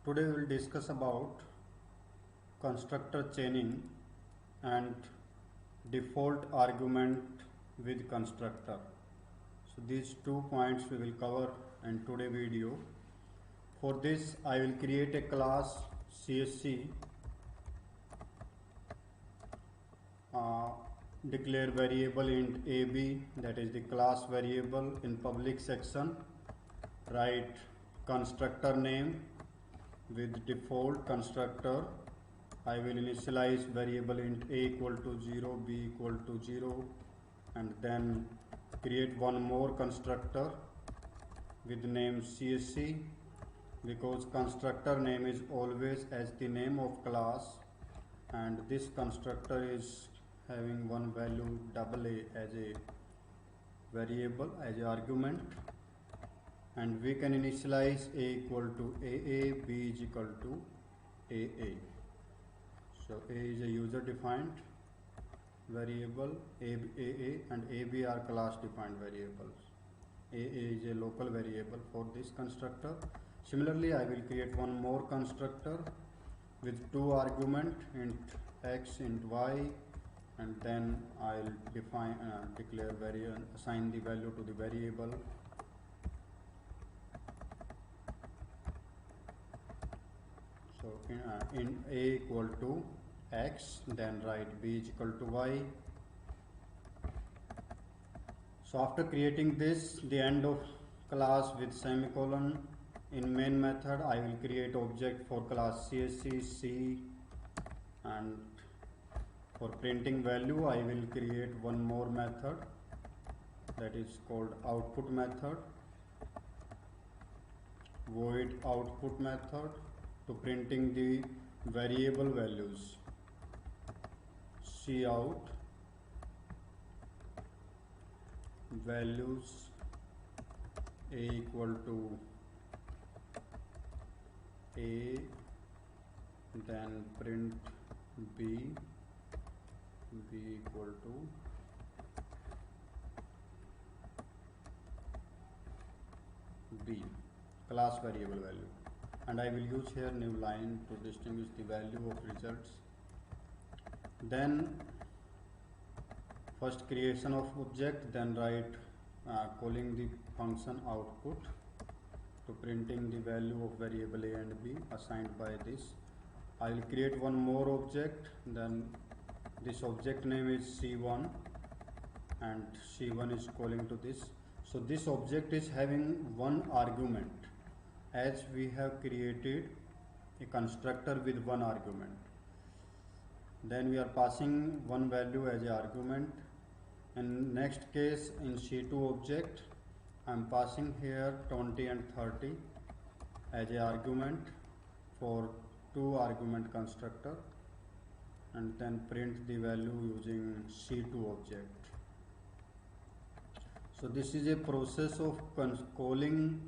Today we will discuss about constructor chaining and default argument with constructor. So these 2 points we will cover in today's video. For this I will create a class CSC, declare variable int AB, that is the class variable. In public section write constructor name with default constructor. I will initialize variable int a equal to 0, b equal to 0, and then create one more constructor with name CSC, because constructor name is always as the name of class, and this constructor is having one value AA as a variable, as a argument, and we can initialize a equal to AA, b is equal to AA. So a is a user defined variable, AA and AB are class defined variables. AA is a local variable for this constructor. Similarly, I will create one more constructor with two arguments, int x, int y, and then I'll define declare variable, assign the value to the variable. So in a equal to x, then write b is equal to y. So after creating this, the end of class with semicolon. In main method I will create object for class CSC C, and for printing value I will create one more method that is called output method, void output method, to printing the variable values. Cout values a equal to a, then print b equal to b, class variable value, and I will use here new line to distinguish the value of results. Then first creation of object, then write calling the function output to printing the value of variable a and b assigned by this. I will create one more object, then this object name is C1 and C1 is calling to this. So this object is having one argument, as we have created a constructor with one argument. Then we are passing one value as a argument. In next case, in C2 object, I am passing here 20 and 30 as a argument for two argument constructor, and then print the value using C2 object. So this is a process of calling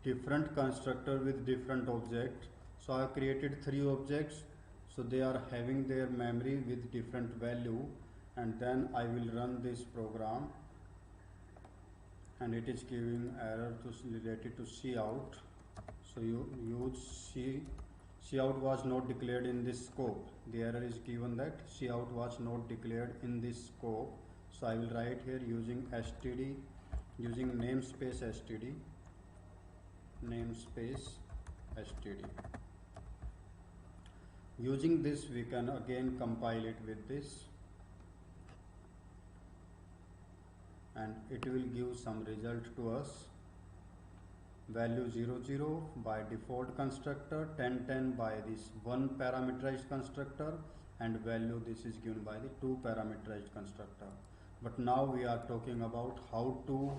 different constructor with different object. So I have created three objects, so they are having their memory with different value, and then I will run this program, and it is giving error related to Cout. So you use Cout was not declared in this scope. The error is given that Cout was not declared in this scope. So I will write here using std, using namespace std, Using this we can again compile it with this, and it will give some result to us. Value 00 by default constructor, 10 by this one parameterized constructor, and value this is given by the two parameterized constructor. But now we are talking about how to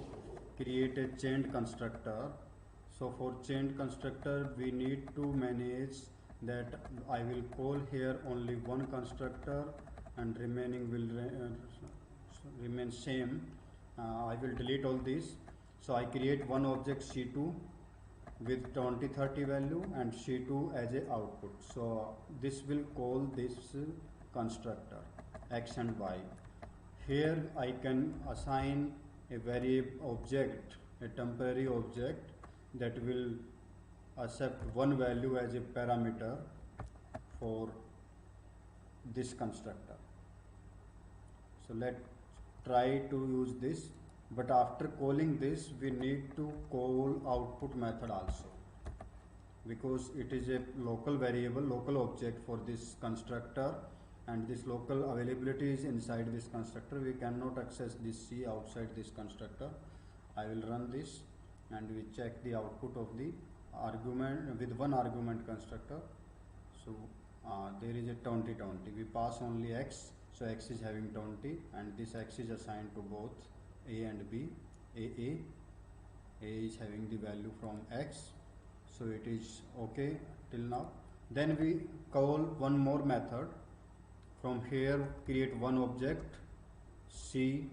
create a chained constructor. So for chained constructor we need to manage that I will call here only one constructor and remaining will remain same. I will delete all this. So I create one object C2 with 2030 value and C2 as a output. So this will call this constructor x and y. Here I can assign a variable object, a temporary object that will accept one value as a parameter for this constructor. So let's try to use this, but after calling this we need to call output method also, because it is a local variable, local object for this constructor, and this local availability is inside this constructor. We cannot access this C outside this constructor. I will run this and we check the output of the argument with one argument constructor. So there is a 20 20, we pass only x, so x is having 20 and this x is assigned to both a and b. A is having the value from x, so it is okay till now. Then we call one more method. From here create one object C,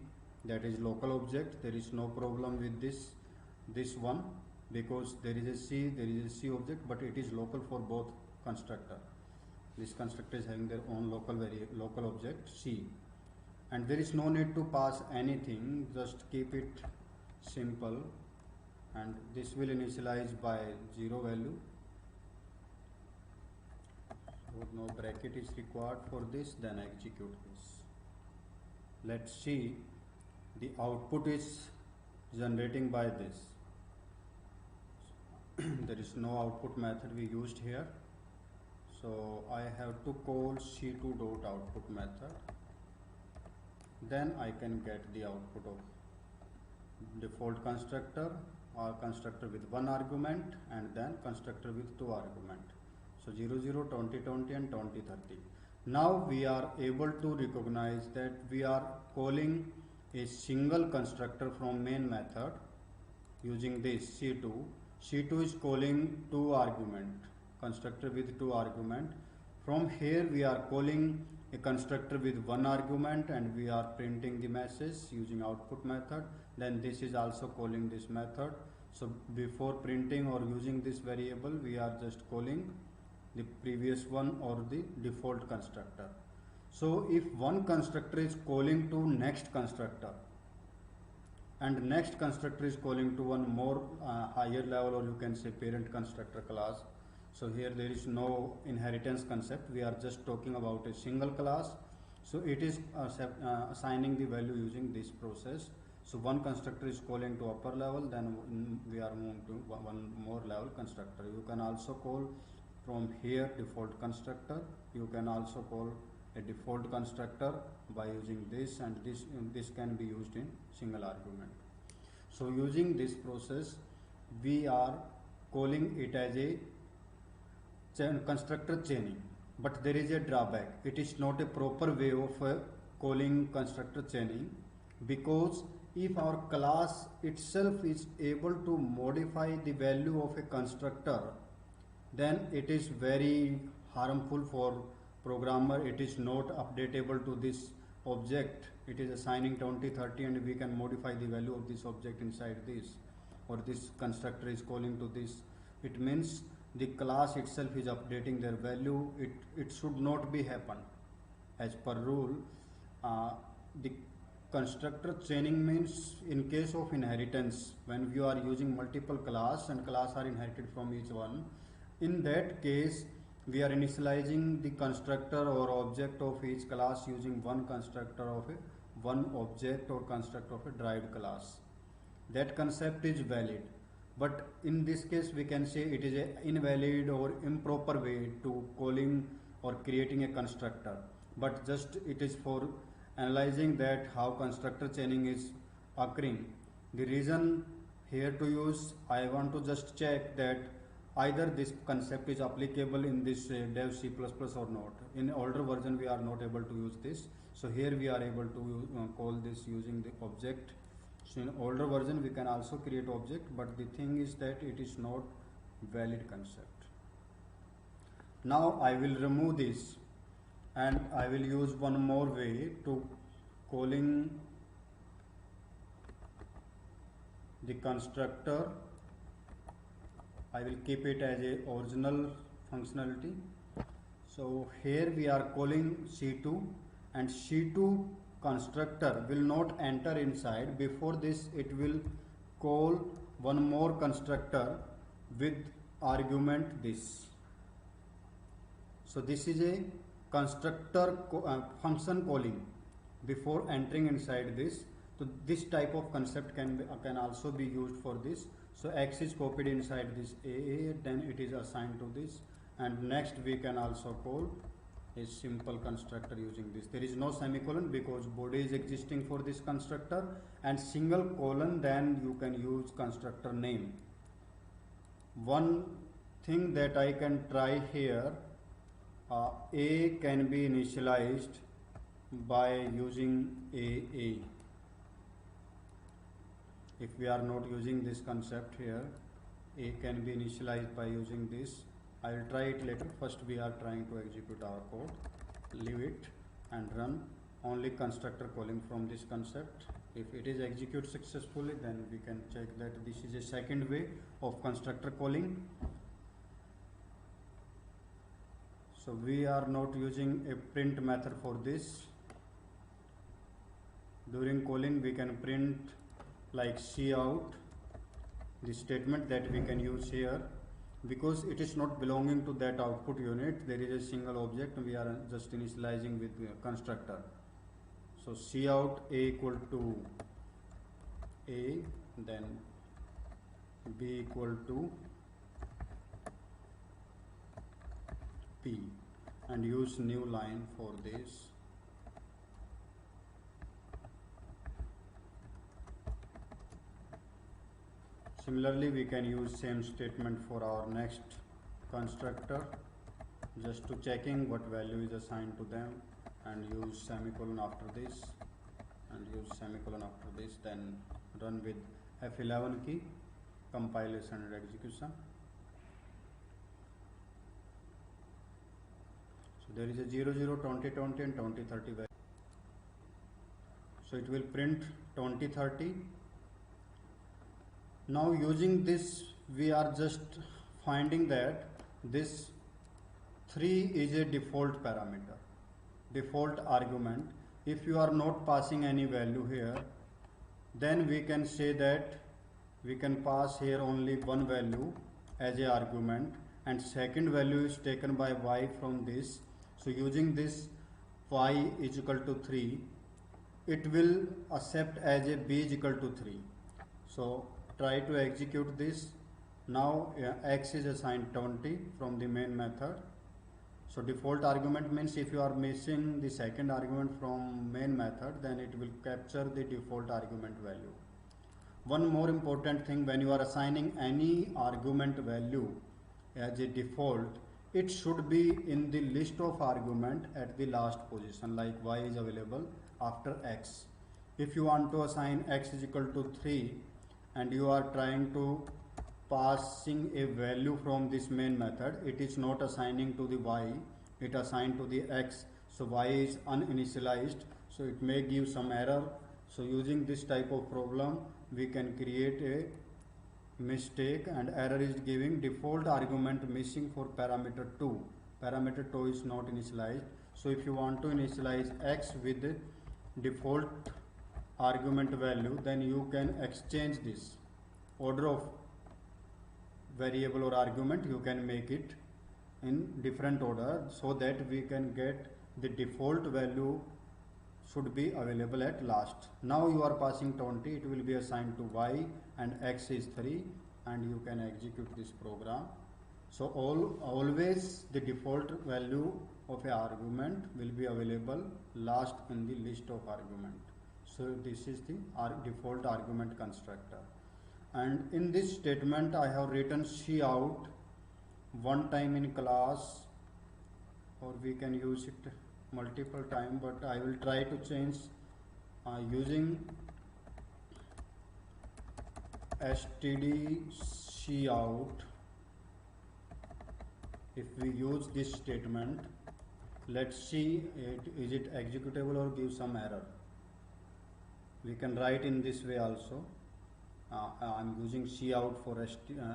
that is local object. There is no problem with this one, because there is a C object, but it is local for both constructor. This constructor is having their own local object C, and there is no need to pass anything, just keep it simple, and this will initialize by 0 value. So no bracket is required for this, then execute this. Let's see, the output is generating by this. There is no output method we used here, so I have to call C2.output method, then I can get the output of default constructor, or constructor with one argument, and then constructor with two arguments. So 0 0, 20 20 and 20 30. Now we are able to recognize that we are calling a single constructor from main method using this C2. C2 is calling two argument, constructor with two argument. From here we are calling a constructor with one argument and we are printing the message using output method. Then this is also calling this method. So before printing or using this variable, we are just calling the previous one or the default constructor. So if one constructor is calling to next constructor and next constructor is calling to one more higher level, or you can say parent constructor class. So here there is no inheritance concept, we are just talking about a single class. So it is assigning the value using this process. So one constructor is calling to upper level, then we are moving to one more level constructor. You can also call from here default constructor. You can also call a default constructor by using this, and this can be used in single argument. So using this process we are calling it as a constructor chaining, but there is a drawback. It is not a proper way of calling constructor chaining, because if our class itself is able to modify the value of a constructor, then it is very harmful for programmer. It is not updatable to this object. It is assigning 20 30 and we can modify the value of this object inside this, or this constructor is calling to this. It means the class itself is updating their value. It should not be happen. As per rule, the constructor chaining means in case of inheritance, when you are using multiple class and class are inherited from each one, in that case we are initializing the constructor or object of each class using one constructor of one object or constructor of a derived class. That concept is valid, but in this case we can say it is an invalid or improper way to calling or creating a constructor. But just it is for analyzing that how constructor chaining is occurring. The reason here to use, I want to just check that either this concept is applicable in this dev C++ or not. In older version we are not able to use this, so here we are able to call this using the object. So in older version we can also create object, but the thing is that it is not valid concept. Now I will remove this and I will use one more way to calling the constructor. I will keep it as a original functionality. So here we are calling C2, and C2 constructor will not enter inside. Before this it will call one more constructor with argument this. So this is a constructor function calling before entering inside this. So this type of concept can also be used for this. So x is copied inside this a, then it is assigned to this, and next we can also call a simple constructor using this. There is no semicolon because body is existing for this constructor, and single colon, then you can use constructor name. One thing that I can try here, a can be initialized by using a. If we are not using this concept here, a can be initialized by using this. I will try it later. First we are trying to execute our code. Leave it and run only constructor calling from this concept. If it is executed successfully, then we can check that this is a second way of constructor calling. So we are not using a print method for this. During calling we can print like cout, the statement that we can use here. Because it is not belonging to that output unit, there is a single object, we are just initializing with the constructor. So cout a equal to a, then b equal to p, and use new line for this. Similarly, we can use same statement for our next constructor, just to checking what value is assigned to them, and use semicolon after this, and use semicolon after this, then run with F11 key, compilation and execution. So there is a 00, 2020 and 2030 value. So it will print 2030. Now using this, we are just finding that this 3 is a default parameter, default argument. If you are not passing any value here, then we can say that we can pass here only one value as a argument, and second value is taken by y from this. So using this y is equal to 3, it will accept as a b is equal to 3. So try to execute this. Now x is assigned 20 from the main method. So default argument means if you are missing the second argument from main method, then it will capture the default argument value. One more important thing, when you are assigning any argument value as a default, it should be in the list of argument at the last position, like y is available after x. If you want to assign x is equal to 3 and you are trying to passing a value from this main method, it is not assigning to the y, it assigned to the x. So y is uninitialized, so it may give some error. So using this type of problem, we can create a mistake, and error is giving default argument missing for parameter 2. Parameter 2 is not initialized. So if you want to initialize x with default argument value, then you can exchange this order of variable or argument, you can make it in different order, so that we can get the default value should be available at last. Now you are passing 20, it will be assigned to y, and x is 3, and you can execute this program. So always the default value of a argument will be available last in the list of argument. So this is the default argument constructor. And in this statement I have written cout one time in class, or we can use it multiple time, but I will try to change using std cout. If we use this statement, let's see is it executable or give some error. We can write in this way also. I'm using cout for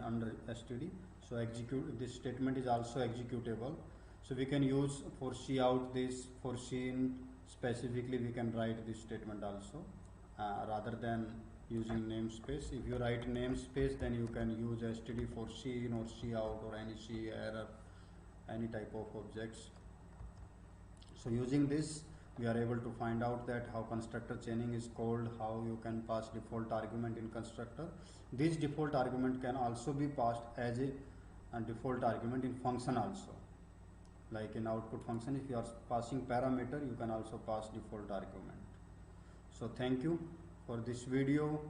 under std, so execute this statement is also executable. So we can use for cout this, for cin specifically we can write this statement also, rather than using namespace. If you write namespace, then you can use std for scene or cout or any C error, any type of objects. So using this, we are able to find out that how constructor chaining is called, how you can pass default argument in constructor. This default argument can also be passed as a default argument in function also. Like in output function, if you are passing parameter, you can also pass default argument. So thank you for this video.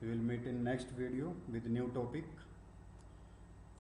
We will meet in next video with new topic.